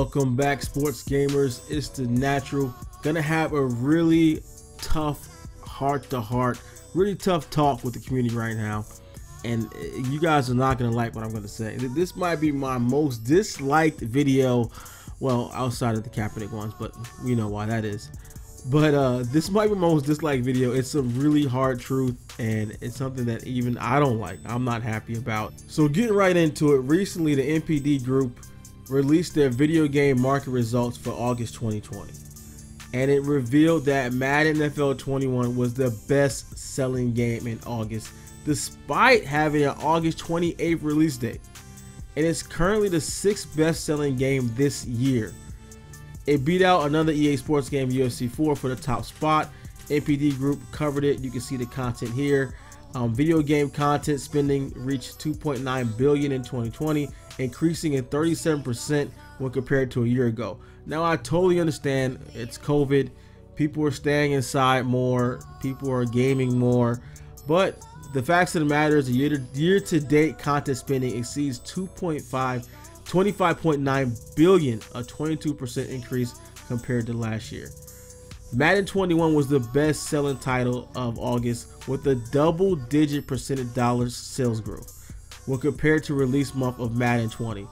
Welcome back, sports gamers. It's the Natural. Gonna have a really tough heart-to-heart, really tough talk with the community right now, and you guys are not gonna like what I'm gonna say. This might be my most disliked video, well, outside of the Kaepernick ones, but you know why that is. But this might be my most disliked video. It's a really hard truth, and it's something that even I don't like. I'm not happy about. So getting right into it, recently the NPD group released their video game market results for August 2020, and it revealed that Madden NFL 21 was the best selling game in August, despite having an August 28th release date, and it's currently the 6th best selling game this year. It beat out another EA Sports game, UFC 4, for the top spot. NPD group covered it. You can see the content here. Video game content spending reached $2.9 billion in 2020, increasing in 37% when compared to a year ago. Now, I totally understand it's COVID. People are staying inside more. People are gaming more. But the facts of the matter is the year-to-date content spending exceeds 25.9 billion, a 22% increase compared to last year. Madden 21 was the best selling title of August with a double-digit percentage dollars sales growth when compared to release month of Madden 20.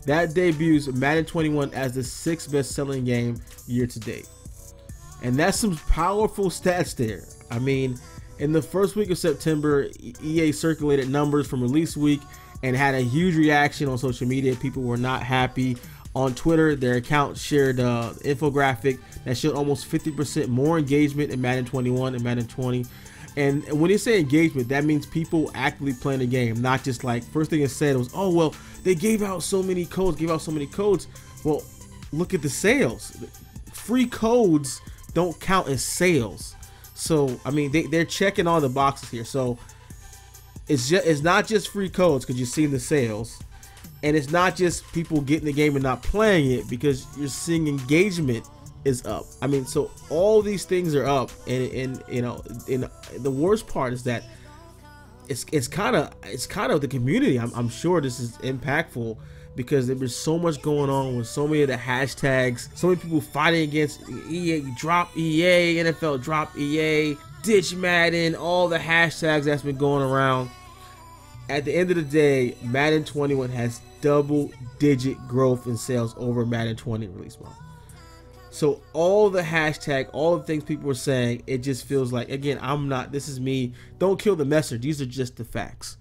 That debuts Madden 21 as the 6th best selling game year to date. And that's some powerful stats there. I mean, in the first week of September, EA circulated numbers from release week and had a huge reaction on social media. People were not happy. On Twitter, their account shared an infographic that showed almost 50% more engagement in Madden 21 and Madden 20. And when they say engagement, that means people actively playing the game, not just like, first thing it said was, oh, well, they gave out so many codes, Well, look at the sales. Free codes don't count as sales. So, I mean, they're checking all the boxes here. So, it's not just free codes because you're seeing the sales. And it's not just people getting the game and not playing it, because you're seeing engagement is up. I mean, so all these things are up, and you know, the worst part is that it's kind of the community. I'm sure this is impactful because there's so much going on with so many of the hashtags, so many people fighting against EA, drop EA, NFL drop EA, ditch Madden, all the hashtags that's been going around. At the end of the day, Madden 21 has double-digit growth in sales over Madden 20 release month. So all the hashtag, all the things people were saying, it just feels like, again, this is me. Don't kill the messenger. These are just the facts.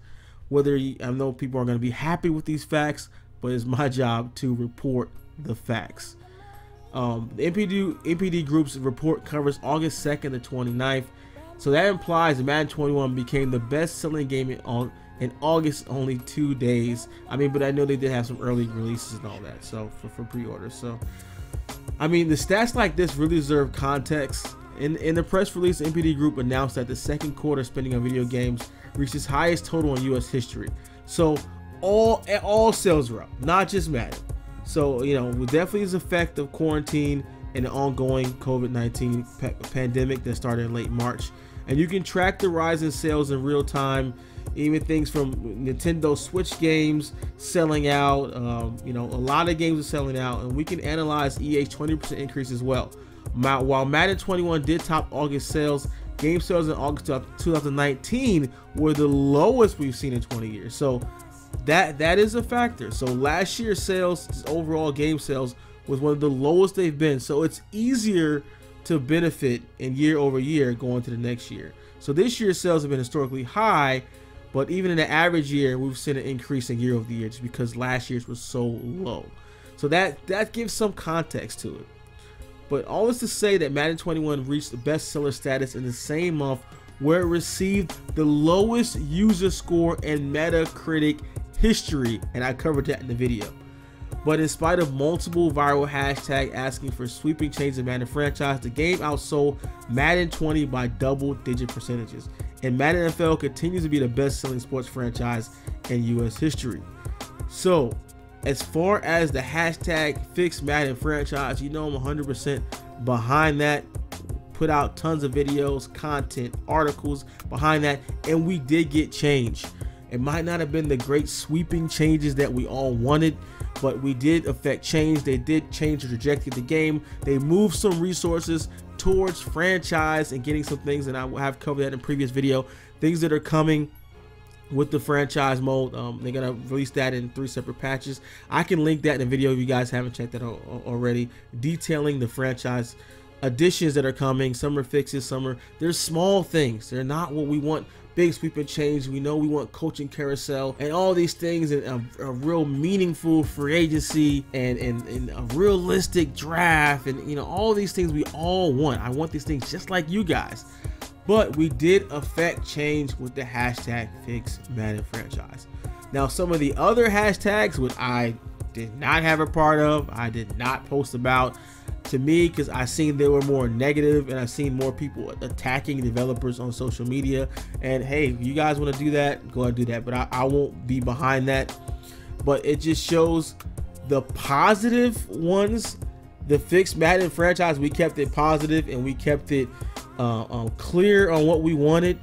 I know people are going to be happy with these facts, but it's my job to report the facts. The NPD group's report covers August 2nd to 29th. So that implies that Madden 21 became the best-selling game in August, only 2 days. I mean, but I know they did have some early releases and all that, so for pre-orders. So, I mean, the stats like this really deserve context. In the press release, the NPD group announced that the second quarter spending on video games reached its highest total in U.S. history. So all sales were up, not just Madden. So, you know, definitely is effect of quarantine and the ongoing COVID-19 pandemic that started in late March. And you can track the rise in sales in real time. Even things from Nintendo Switch games selling out, you know, a lot of games are selling out, and we can analyze EA's 20% increase as well. While Madden 21 did top August sales, game sales in August of 2019 were the lowest we've seen in 20 years. So that is a factor. So last year's sales, overall game sales, was one of the lowest they've been. So it's easier to benefit in year over year going to the next year. So this year's sales have been historically high, but even in the average year, we've seen an increase in year over year just because last year's was so low. So that gives some context to it. But all this to say that Madden 21 reached the bestseller status in the same month where it received the lowest user score in Metacritic history, and I covered that in the video. But in spite of multiple viral hashtags asking for sweeping changes in Madden franchise, the game outsold Madden 20 by double-digit percentages. And Madden NFL continues to be the best-selling sports franchise in U.S. history. So, as far as the hashtag Fix Madden franchise, you know I'm 100% behind that. Put out tons of videos, content, articles behind that, and we did get change. It might not have been the great sweeping changes that we all wanted, but we did affect change. They did change the trajectory of the game. They moved some resources towards franchise and getting some things, and I have covered that in a previous video, things that are coming with the franchise mode. They're gonna release that in 3 separate patches. I can link that in a video if you guys haven't checked that out already, detailing the franchise additions that are coming. Some are fixes, there's small things. They're not what we want, big sweeping change. We know we want coaching carousel and all these things, and a real meaningful free agency and a realistic draft, and you know, all these things we all want. I want these things just like you guys. But we did affect change with the hashtag Fix Madden Franchise. Now, some of the other hashtags which I did not have a part of, I did not post about, to me, because I seen they were more negative, and I seen more people attacking developers on social media. And hey, if you guys want to do that, go ahead and do that, but I won't be behind that. But it just shows the positive ones. The Fix Madden Franchise, we kept it positive and we kept it clear on what we wanted.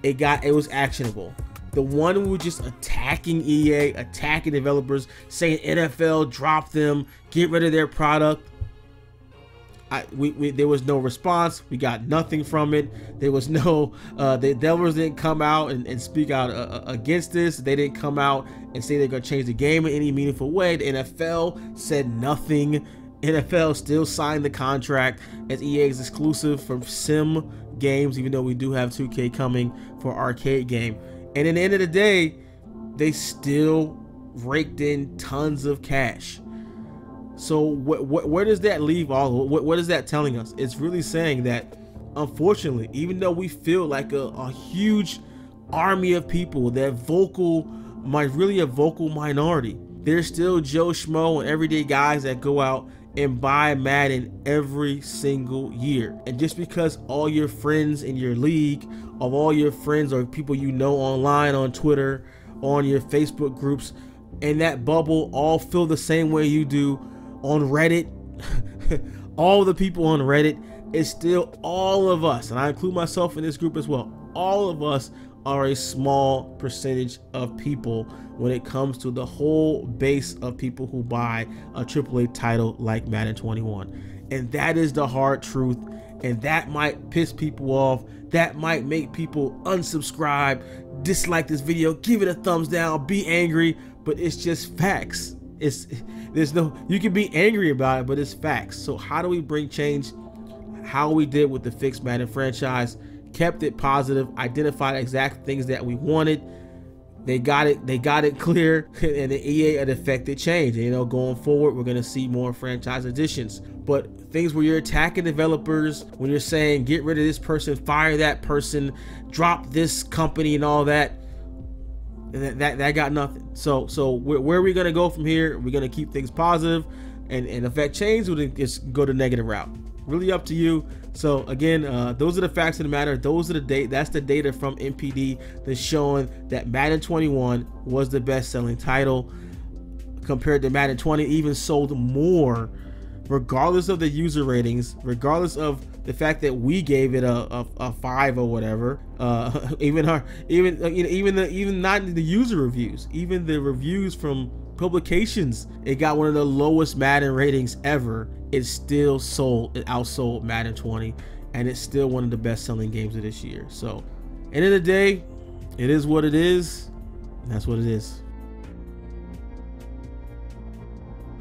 It was actionable. The one we were just attacking EA, attacking developers, saying NFL, drop them, get rid of their product. There was no response. We got nothing from it. There was no, the developers didn't come out and speak out against this. They didn't come out and say they're going to change the game in any meaningful way. The NFL said nothing. NFL still signed the contract as EA's exclusive for sim games, even though we do have 2K coming for arcade game. And in the end of the day, they still raked in tons of cash. So where does that leave all? What is that telling us? It's really saying that, unfortunately, even though we feel like a huge army of people, that really a vocal minority, there's still Joe Schmo and everyday guys that go out and buy Madden every single year. And just because all your friends in your league, of all your friends or people you know online, on Twitter, on your Facebook groups, and that bubble all feel the same way you do, on Reddit, all the people on Reddit, it's still all of us, and I include myself in this group as well, all of us are a small percentage of people when it comes to the whole base of people who buy a AAA title like Madden 21. And that is the hard truth, and that might piss people off, that might make people unsubscribe, dislike this video, give it a thumbs down, be angry, but it's just facts. You can be angry about it, but it's facts. So how do we bring change? How we did with the Fix Madden Franchise, kept it positive, identified exact things that we wanted. They got it clear, and the EA had affected change. And, you know, going forward, we're gonna see more franchise additions. But things where you're attacking developers, when you're saying get rid of this person, fire that person, drop this company, and all that, that got nothing. So where are we gonna go from here? We're gonna keep things positive and affect change, or just go the negative route? Really up to you. So again, those are the facts of the matter. Those are that's the data from NPD that's showing that Madden 21 was the best selling title compared to Madden 20, even sold more, regardless of the user ratings, regardless of the fact that we gave it a 5 or whatever. Even not the user reviews, even the reviews from publications, it got one of the lowest Madden ratings ever. It still outsold Madden 20, and it's still one of the best selling games of this year. So end of the day, it is what it is, and that's what it is.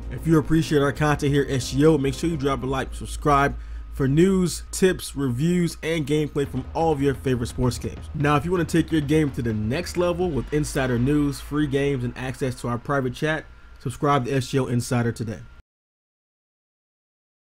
If you appreciate our content here at SGO, make sure you drop a like, subscribe for news, tips, reviews, and gameplay from all of your favorite sports games. Now, if you want to take your game to the next level with insider news, free games, and access to our private chat, subscribe to SGO Insider today.